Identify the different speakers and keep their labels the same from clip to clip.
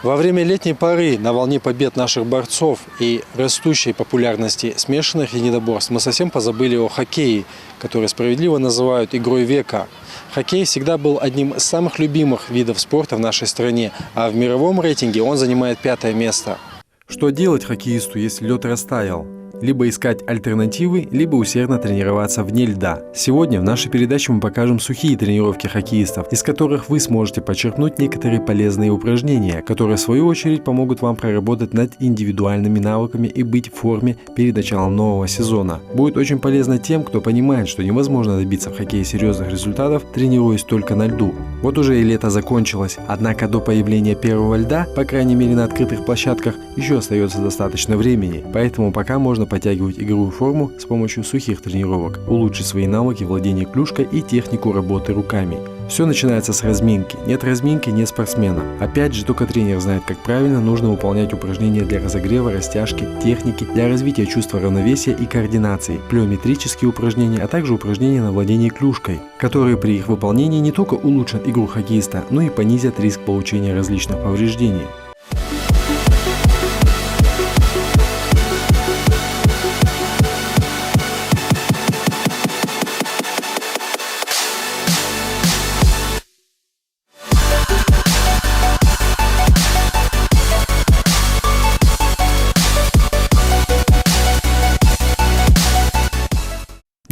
Speaker 1: Во время летней поры, на волне побед наших борцов и растущей популярности смешанных единоборств, мы совсем позабыли о хоккее, который справедливо называют игрой века. Хоккей всегда был одним из самых любимых видов спорта в нашей стране, а в мировом рейтинге он занимает 5-е место. Что делать хоккеисту, если лед растаял? Либо искать альтернативы, либо усердно тренироваться вне льда. Сегодня в нашей передаче мы покажем сухие тренировки хоккеистов, из которых вы сможете почерпнуть некоторые полезные упражнения, которые в свою очередь помогут вам проработать над индивидуальными навыками и быть в форме перед началом нового сезона. Будет очень полезно тем, кто понимает, что невозможно добиться в хоккее серьезных результатов, тренируясь только на льду. Вот уже и лето закончилось, однако до появления первого льда, по крайней мере на открытых площадках, еще остается достаточно времени, поэтому пока можно подтягивать игровую форму с помощью сухих тренировок, улучшить свои навыки владения клюшкой и технику работы руками. Все начинается с разминки. Нет разминки, нет спортсмена. Опять же, только тренер знает, как правильно нужно выполнять упражнения для разогрева, растяжки, техники, для развития чувства равновесия и координации, плеометрические упражнения, а также упражнения на владение клюшкой, которые при их выполнении не только улучшат игру хоккеиста, но и понизят риск получения различных повреждений.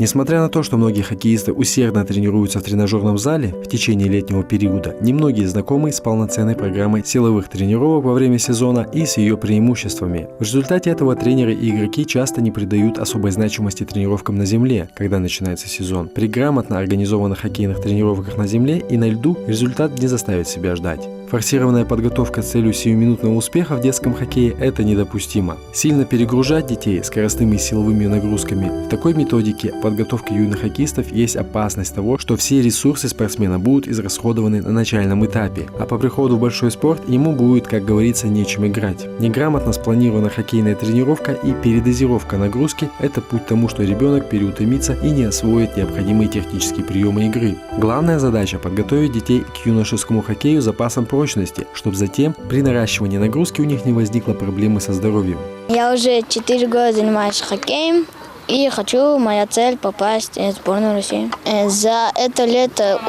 Speaker 1: Несмотря на то, что многие хоккеисты усердно тренируются в тренажерном зале в течение летнего периода, немногие знакомы с полноценной программой силовых тренировок во время сезона и с ее преимуществами. В результате этого тренеры и игроки часто не придают особой значимости тренировкам на земле, когда начинается сезон. При грамотно организованных хоккейных тренировках на земле и на льду результат не заставит себя ждать. Форсированная подготовка с целью сиюминутного успеха в детском хоккее – это недопустимо. Сильно перегружать детей скоростными и силовыми нагрузками в такой методике подготовки юных хоккеистов есть опасность того, что все ресурсы спортсмена будут израсходованы на начальном этапе, а по приходу в большой спорт ему будет, как говорится, нечем играть. Неграмотно спланированная хоккейная тренировка и передозировка нагрузки – это путь к тому, что ребенок переутомится и не освоит необходимые технические приемы игры. Главная задача – подготовить детей к юношескому хоккею запасом прочности, чтобы затем при наращивании нагрузки у них не возникло проблемы со здоровьем.
Speaker 2: Я уже 4 года занимаюсь хоккеем и моя цель попасть в сборную России. За это лето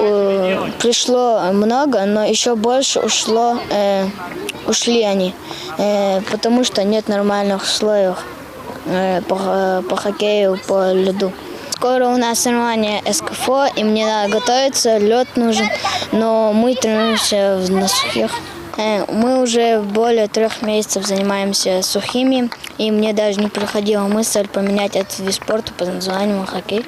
Speaker 2: пришло много, но еще больше ушли они, потому что нет нормальных условий по хоккею, по льду. Скоро у нас соревнования СКФО, и мне надо готовиться, лед нужен, но мы тренируемся на сухих. Мы уже более 3 месяцев занимаемся сухими, и мне даже не приходила мысль поменять этот вид спорта под названием хоккей.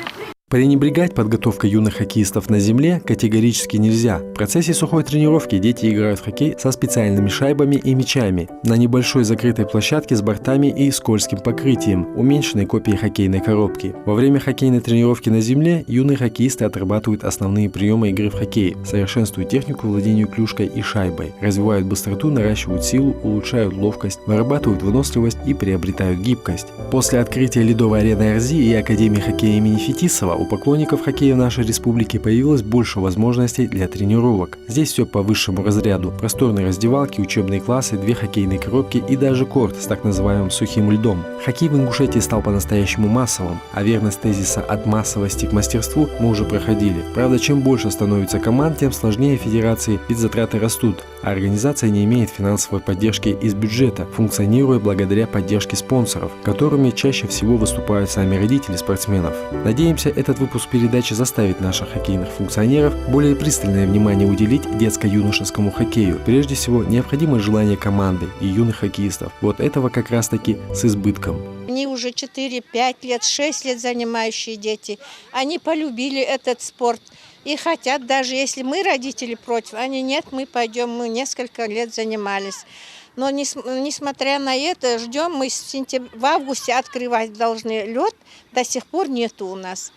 Speaker 1: Пренебрегать подготовкой юных хоккеистов на земле категорически нельзя. В процессе сухой тренировки дети играют в хоккей со специальными шайбами и мячами на небольшой закрытой площадке с бортами и скользким покрытием, уменьшенной копией хоккейной коробки. Во время хоккейной тренировки на земле юные хоккеисты отрабатывают основные приемы игры в хоккей, совершенствуют технику владения клюшкой и шайбой, развивают быстроту, наращивают силу, улучшают ловкость, вырабатывают выносливость и приобретают гибкость. После открытия ледовой арены РЗИ и Академии хоккея имени Фетисова у поклонников хоккея в нашей республике появилось больше возможностей для тренировок. Здесь все по высшему разряду. Просторные раздевалки, учебные классы, 2 хоккейные коробки и даже корт с так называемым сухим льдом. Хоккей в Ингушетии стал по-настоящему массовым, а верность тезиса «от массовости к мастерству» мы уже проходили. Правда, чем больше становится команд, тем сложнее федерации, ведь затраты растут, а организация не имеет финансовой поддержки из бюджета, функционируя благодаря поддержке спонсоров, которыми чаще всего выступают сами родители спортсменов. Надеемся, этот выпуск передачи заставит наших хоккейных функционеров более пристальное внимание уделить детско-юношескому хоккею. Прежде всего, необходимо желание команды и юных хоккеистов. Вот этого как раз таки с избытком.
Speaker 3: Они уже 4, 5 лет, 6 лет занимающие дети. Они полюбили этот спорт и хотят, даже если мы, родители, против, они нет, мы пойдем, мы несколько лет занимались. Но несмотря на это, ждем, мы в августе открывать должны лед, до сих пор нету у нас.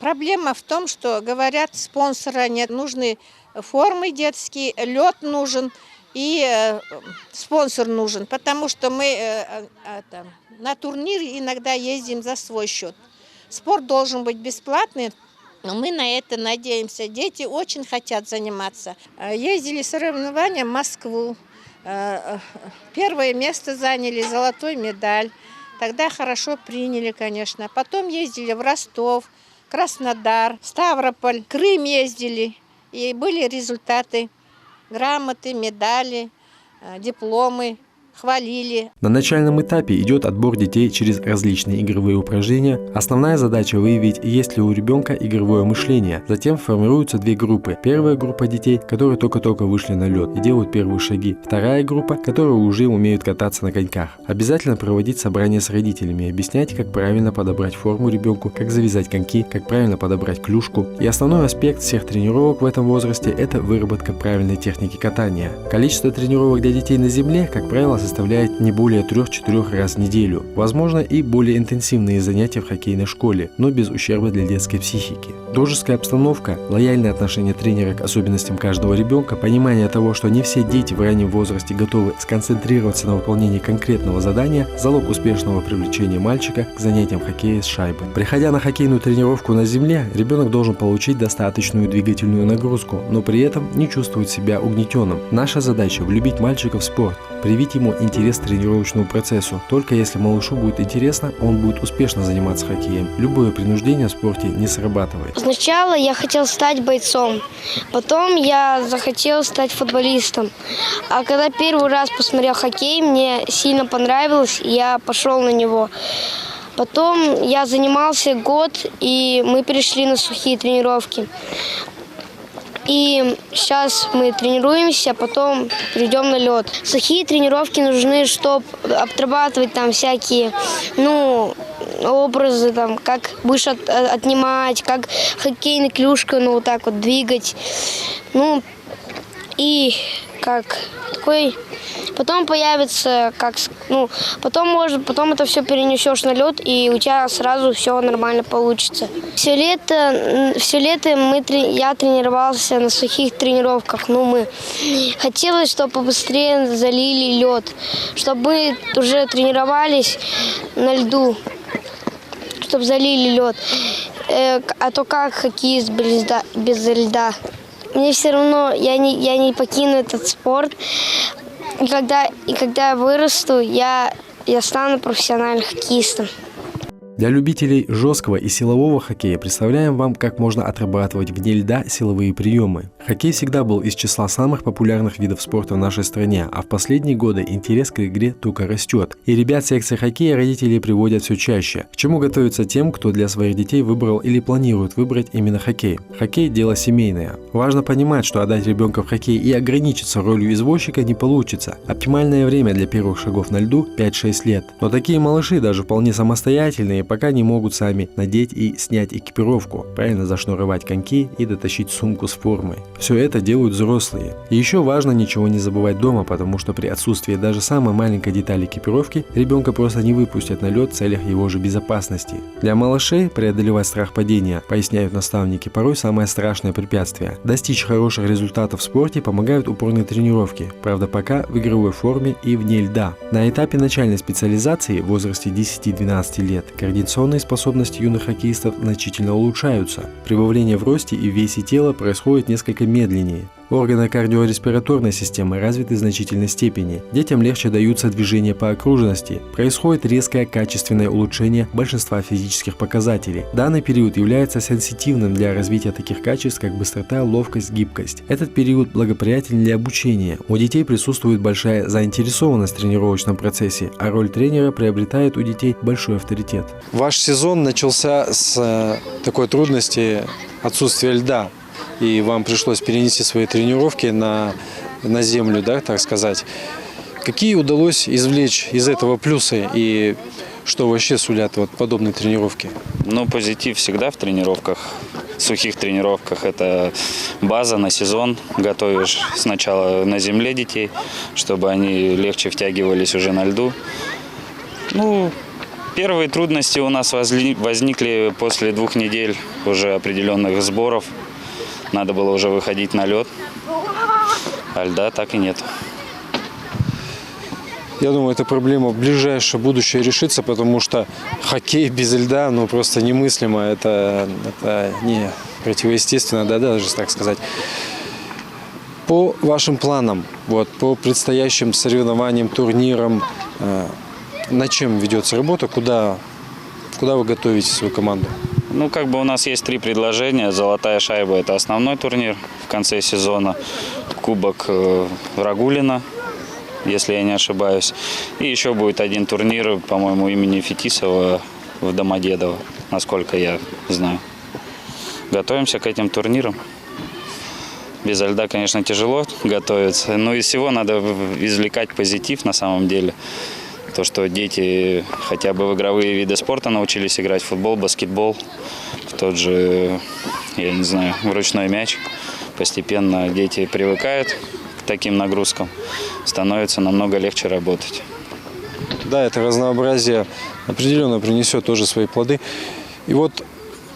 Speaker 3: Проблема в том, что, говорят, спонсора нет, нужны формы детские, лед нужен и спонсор нужен, потому что мы на турниры иногда ездим за свой счет. Спорт должен быть бесплатный, но мы на это надеемся. Дети очень хотят заниматься. Ездили в соревнования в Москву, Первое место заняли, золотую медаль. Тогда хорошо приняли, конечно. Потом ездили в Ростов, Краснодар, Ставрополь, Крым ездили. И были результаты, грамоты, медали, дипломы. Хвалили.
Speaker 4: На начальном этапе идет отбор детей через различные игровые упражнения. Основная задача выявить, есть ли у ребенка игровое мышление. Затем формируются две группы. Первая группа детей, которые только-только вышли на лед и делают первые шаги. Вторая группа, которые уже умеют кататься на коньках. Обязательно проводить собрания с родителями, объяснять, как правильно подобрать форму ребенку, как завязать коньки, как правильно подобрать клюшку. И основной аспект всех тренировок в этом возрасте – это выработка правильной техники катания. Количество тренировок для детей на земле, как правило, составляет не более 3-4 раз в неделю. Возможно и более интенсивные занятия в хоккейной школе, но без ущерба для детской психики. Дружеская обстановка, лояльное отношение тренера к особенностям каждого ребенка, понимание того, что не все дети в раннем возрасте готовы сконцентрироваться на выполнении конкретного задания – залог успешного привлечения мальчика к занятиям хоккея с шайбой. Приходя на хоккейную тренировку на земле, ребенок должен получить достаточную двигательную нагрузку, но при этом не чувствовать себя угнетенным. Наша задача – влюбить мальчика в спорт, привить ему интерес к тренировочному процессу. Только если малышу будет интересно, он будет успешно заниматься хоккеем. Любое принуждение в спорте не срабатывает.
Speaker 5: Сначала я хотел стать бойцом, потом я захотел стать футболистом. А когда первый раз посмотрел хоккей, мне сильно понравилось, и я пошел на него. Потом я занимался год, и мы перешли на сухие тренировки. И сейчас мы тренируемся, потом перейдем на лед. Сухие тренировки нужны, чтобы отрабатывать там всякие, образы, там, как будешь отнимать, как хоккейной клюшкой, вот так вот двигать. И как такой... Потом появится, потом это все перенесешь на лед, и у тебя сразу все нормально получится. Все лето я тренировался на сухих тренировках. Хотелось, чтобы побыстрее залили лед, чтобы мы уже тренировались на льду, чтобы залили лед. А то как хоккеист без льда? Мне все равно, я не покину этот спорт. И когда я вырасту, я стану профессиональным хоккеистом.
Speaker 4: Для любителей жесткого и силового хоккея представляем вам, как можно отрабатывать вне льда силовые приемы. Хоккей всегда был из числа самых популярных видов спорта в нашей стране, а в последние годы интерес к игре только растет. И ребят секции хоккея родители приводят все чаще. К чему готовиться тем, кто для своих детей выбрал или планирует выбрать именно хоккей? Хоккей – дело семейное. Важно понимать, что отдать ребенка в хоккей и ограничиться ролью извозчика не получится. Оптимальное время для первых шагов на льду – 5-6 лет. Но такие малыши, даже вполне самостоятельные, пока не могут сами надеть и снять экипировку, правильно зашнуровать коньки и дотащить сумку с формой. Все это делают взрослые. И еще важно ничего не забывать дома, потому что при отсутствии даже самой маленькой детали экипировки ребенка просто не выпустят на лед в целях его же безопасности. Для малышей преодолевать страх падения, поясняют наставники, порой самое страшное препятствие. Достичь хороших результатов в спорте помогают упорные тренировки, правда пока в игровой форме и вне льда. На этапе начальной специализации в возрасте 10-12 лет координационные способности юных хоккеистов значительно улучшаются. Прибавление в росте и в весе тела происходит несколько медленнее. Органы кардиореспираторной системы развиты в значительной степени. Детям легче даются движения по окружности. Происходит резкое качественное улучшение большинства физических показателей. Данный период является сенситивным для развития таких качеств, как быстрота, ловкость, гибкость. Этот период благоприятен для обучения. У детей присутствует большая заинтересованность в тренировочном процессе, а роль тренера приобретает у детей большой авторитет.
Speaker 1: Ваш сезон начался с такой трудности отсутствия льда. И вам пришлось перенести свои тренировки на землю, да, так сказать. Какие удалось извлечь из этого плюсы и что вообще сулят подобные тренировки?
Speaker 6: Позитив всегда в тренировках, сухих тренировках. Это база на сезон. Готовишь сначала на земле детей, чтобы они легче втягивались уже на льду. Первые трудности у нас возникли после 2 недель уже определенных сборов. Надо было уже выходить на лед, а льда так и нет.
Speaker 1: Я думаю, эта проблема в ближайшее будущее решится, потому что хоккей без льда просто немыслимо. Это не противоестественно, да, даже так сказать. По вашим планам, вот, по предстоящим соревнованиям, турнирам, над чем ведется работа, куда вы готовите свою команду?
Speaker 6: Ну, как бы у нас есть 3 предложения. «Золотая шайба» – это основной турнир в конце сезона. Кубок Рагулина, если я не ошибаюсь. И еще будет 1 турнир, по-моему, имени Фетисова в Домодедово, насколько я знаю. Готовимся к этим турнирам. Без льда, конечно, тяжело готовиться, но из всего надо извлекать позитив на самом деле. То, что дети хотя бы в игровые виды спорта научились играть в футбол, баскетбол, в тот же, я не знаю, в ручной мяч. Постепенно дети привыкают к таким нагрузкам, становится намного легче работать.
Speaker 1: Да, это разнообразие определенно принесет тоже свои плоды. И вот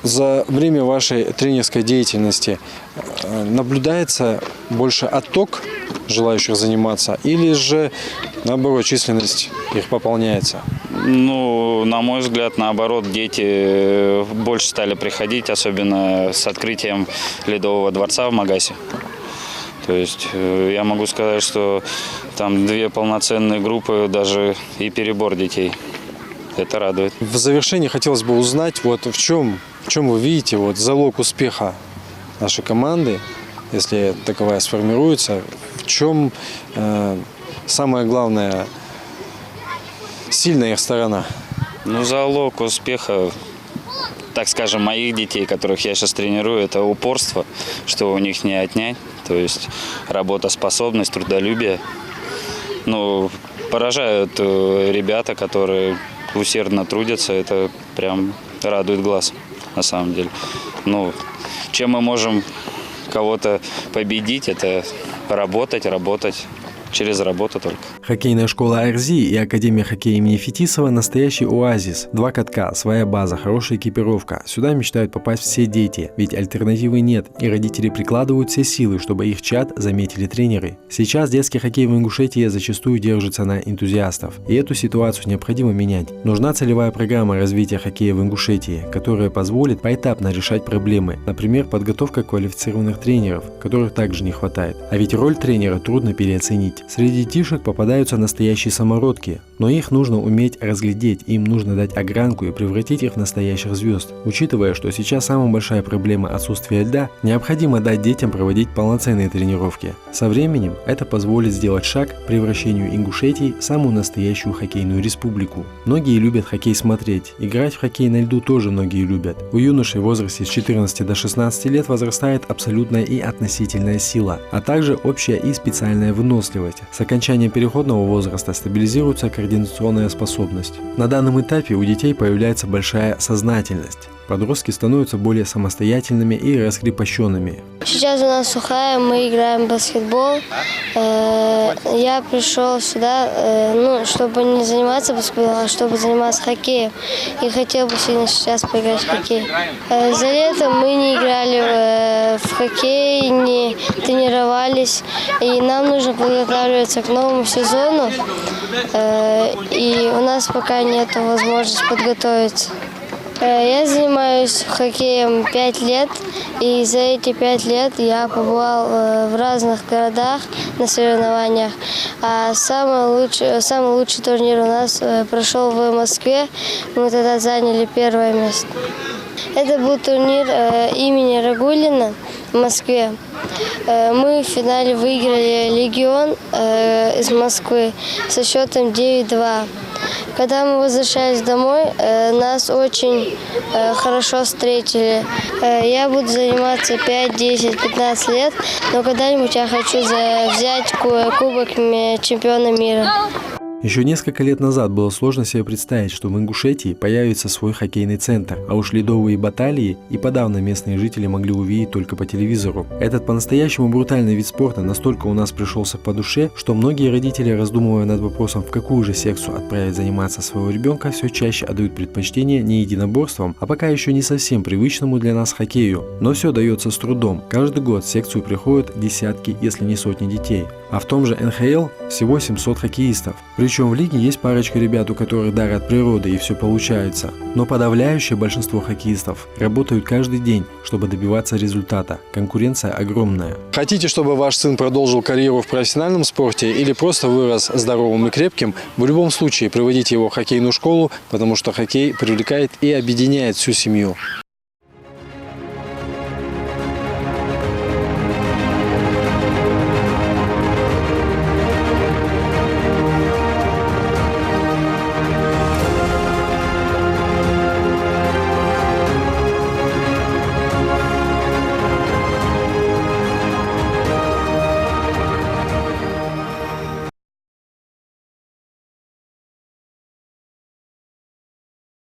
Speaker 1: за время вашей тренерской деятельности наблюдается больше отток желающих заниматься или же, наоборот, численность их пополняется?
Speaker 6: Ну, на мой взгляд, наоборот, дети больше стали приходить, особенно с открытием Ледового дворца в Магасе. То есть я могу сказать, что там 2 полноценные группы, даже и перебор детей. Это радует.
Speaker 1: В завершении хотелось бы узнать, вот в чем вы видите вот залог успеха нашей команды, если таковая сформируется, в чем самая главная сильная их сторона?
Speaker 6: Ну, залог успеха, так скажем, моих детей, которых я сейчас тренирую, это упорство, что у них не отнять, то есть работоспособность, трудолюбие. Ну, поражают ребята, которые усердно трудятся, это прям радует глаз на самом деле. Ну, чем мы можем кого-то победить, это работать через работу только.
Speaker 4: Хоккейная школа АРЗИ и Академия хоккея имени Фетисова – настоящий оазис. 2 катка, своя база, хорошая экипировка. Сюда мечтают попасть все дети, ведь альтернативы нет, и родители прикладывают все силы, чтобы их чад заметили тренеры. Сейчас детский хоккей в Ингушетии зачастую держится на энтузиастов, и эту ситуацию необходимо менять. Нужна целевая программа развития хоккея в Ингушетии, которая позволит поэтапно решать проблемы, например, подготовка квалифицированных тренеров, которых также не хватает. А ведь роль тренера трудно переоценить. Среди детишек попадаются настоящие самородки, но их нужно уметь разглядеть, им нужно дать огранку и превратить их в настоящих звезд. Учитывая, что сейчас самая большая проблема отсутствия льда, необходимо дать детям проводить полноценные тренировки. Со временем это позволит сделать шаг к превращению Ингушетии в самую настоящую хоккейную республику. Многие любят хоккей смотреть, играть в хоккей на льду тоже многие любят. У юношей в возрасте с 14 до 16 лет возрастает абсолютная и относительная сила, а также общая и специальная выносливость. С окончанием переходного возраста стабилизируется координационная способность. На данном этапе у детей появляется большая сознательность. Подростки становятся более самостоятельными и раскрепощенными.
Speaker 5: Сейчас у нас сухая, мы играем в баскетбол. Я пришел сюда, чтобы не заниматься баскетболом, а чтобы заниматься хоккеем. И хотел бы сильно сейчас поиграть в хоккей. За лето мы не играли в хоккей, не тренировались. И нам нужно подготавливаться к новому сезону. И у нас пока нет возможности подготовиться. Я занимаюсь хоккеем 5 лет, и за эти 5 лет я побывал в разных городах на соревнованиях. А самый лучший турнир у нас прошел в Москве, мы тогда заняли 1-е место. Это был турнир имени Рагулина в Москве. Мы в финале выиграли «Легион» из Москвы со счетом 9-2. Когда мы возвращались домой, нас очень хорошо встретили. Я буду заниматься 5, 10, 15 лет, но когда-нибудь я хочу взять кубок чемпиона мира.
Speaker 4: Еще несколько лет назад было сложно себе представить, что в Ингушетии появится свой хоккейный центр, а уж ледовые баталии и подавно местные жители могли увидеть только по телевизору. Этот по-настоящему брутальный вид спорта настолько у нас пришелся по душе, что многие родители, раздумывая над вопросом, в какую же секцию отправить заниматься своего ребенка, все чаще отдают предпочтение не единоборствам, а пока еще не совсем привычному для нас хоккею. Но все дается с трудом. Каждый год в секцию приходят десятки, если не сотни детей. А в том же НХЛ всего 700 хоккеистов. Причем в лиге есть парочка ребят, у которых дар от природы и все получается. Но подавляющее большинство хоккеистов работают каждый день, чтобы добиваться результата. Конкуренция огромная.
Speaker 1: Хотите, чтобы ваш сын продолжил карьеру в профессиональном спорте или просто вырос здоровым и крепким, в любом случае приводите его в хоккейную школу, потому что хоккей привлекает и объединяет всю семью.